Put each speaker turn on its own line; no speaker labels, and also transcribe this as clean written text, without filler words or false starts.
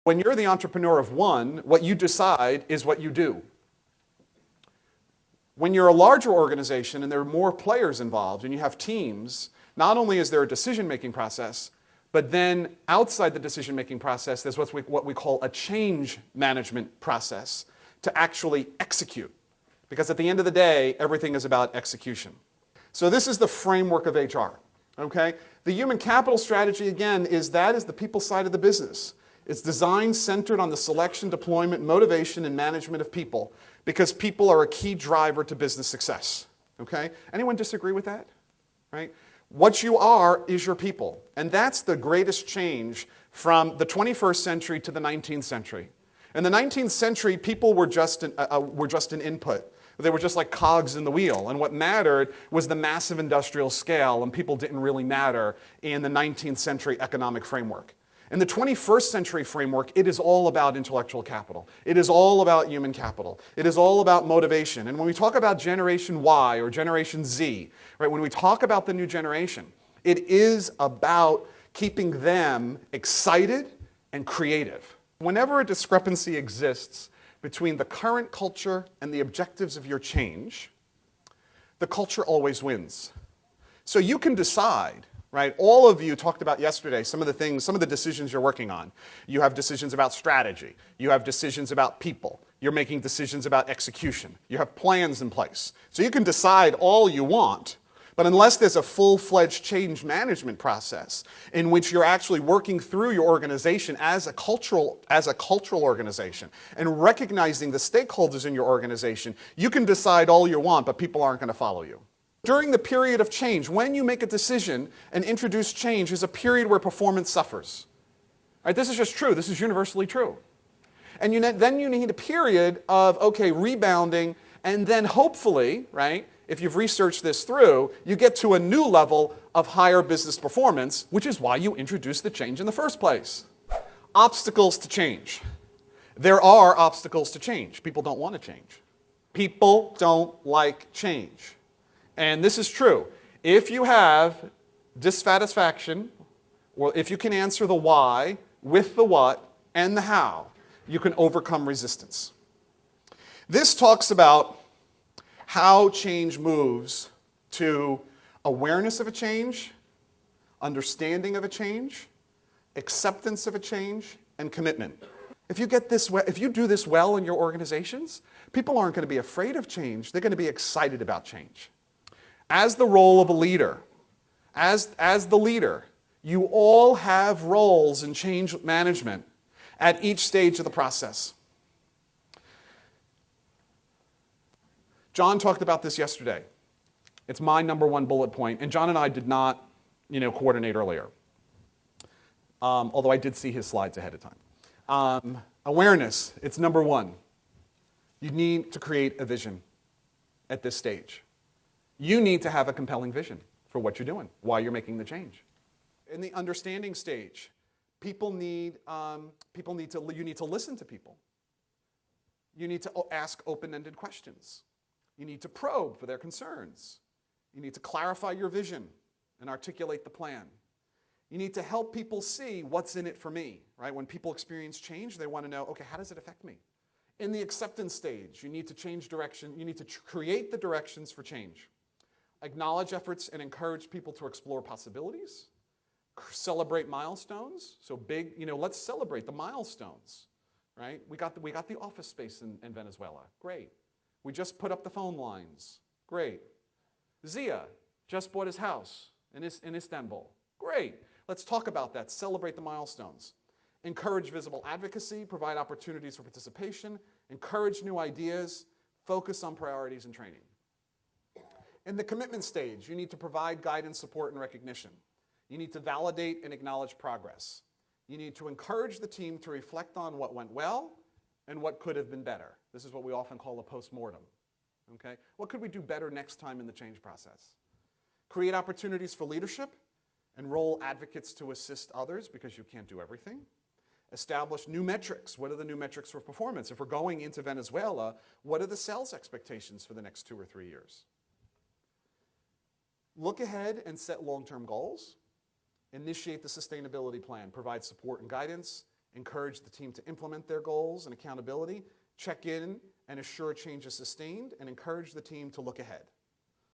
When you're the entrepreneur of one, what you decide is what you do. When you're a larger organization and there are more players involved and you have teams, not only is there a decision-making process, but then outside the decision-making process, there's what we call a change management process to actually execute. Because at the end of the day, everything is about execution. So this is the framework of HR. Okay? The human capital strategy, again, is the people side of the business. It's designed centered on the selection, deployment, motivation, and management of people, because people are a key driver to business success. Okay? Anyone disagree with that? Right? What you are is your people. And that's the greatest change from the 21st century to the 19th century. In the 19th century, people were just an input. They were just like cogs in the wheel. And what mattered was the massive industrial scale, and people didn't really matter in the 19th century economic framework. In the 21st century framework, it is all about intellectual capital. It is all about human capital. It is all about motivation. And when we talk about Generation Y or Generation Z, right, when we talk about the new generation, it is about keeping them excited and creative. Whenever a discrepancy exists between the current culture and the objectives of your change, the culture always wins. So you can decide, right? All of you talked about yesterday some of the decisions you're working on. You have decisions about strategy. You have decisions about people. You're making decisions about execution. You have plans in place. So you can decide all you want, but unless there's a full-fledged change management process in which you're actually working through your organization as a cultural organization and recognizing the stakeholders in your organization, you can decide all you want, but people aren't going to follow you. During the period of change, when you make a decision and introduce change, is a period where performance suffers. Right? This is just true. This is universally true. And then you need a period of, okay, rebounding, and then hopefully, right, if you've researched this through, you get to a new level of higher business performance, which is why you introduced the change in the first place. Obstacles to change. There are obstacles to change. People don't want to change. People don't like change. And this is true. If you have dissatisfaction, or if you can answer the why with the what and the how, you can overcome resistance. This talks about how change moves to awareness of a change, understanding of a change, acceptance of a change, and commitment. If you do this well in your organizations, people aren't going to be afraid of change. They're going to be excited about change. As the role of a leader, as the leader, you all have roles in change management at each stage of the process. John talked about this yesterday. It's my #1 bullet point, and John and I did not, coordinate earlier, although I did see his slides ahead of time. Awareness, it's #1. You need to create a vision at this stage. You need to have a compelling vision for what you're doing, why you're making the change. In the understanding stage, you need to listen to people. You need to ask open-ended questions. You need to probe for their concerns. You need to clarify your vision and articulate the plan. You need to help people see what's in it for me, right? When people experience change, they want to know, okay, how does it affect me? In the acceptance stage, you need to change direction. You need to create the directions for change. Acknowledge efforts and encourage people to explore possibilities. Celebrate milestones. So big, let's celebrate the milestones, right? We got the office space in Venezuela. Great. We just put up the phone lines. Great. Zia just bought his house in Istanbul. Great. Let's talk about that. Celebrate the milestones. Encourage visible advocacy. Provide opportunities for participation. Encourage new ideas. Focus on priorities and training. In the commitment stage, you need to provide guidance, support, and recognition. You need to validate and acknowledge progress. You need to encourage the team to reflect on what went well and what could have been better. This is what we often call a postmortem. Okay? What could we do better next time in the change process? Create opportunities for leadership. Enroll advocates to assist others because you can't do everything. Establish new metrics. What are the new metrics for performance? If we're going into Venezuela, what are the sales expectations for the next 2 or 3 years? Look ahead and set long-term goals. Initiate the sustainability plan. Provide support and guidance. encourage the team to implement their goals and accountability, check in and assure change is sustained, and encourage the team to look ahead.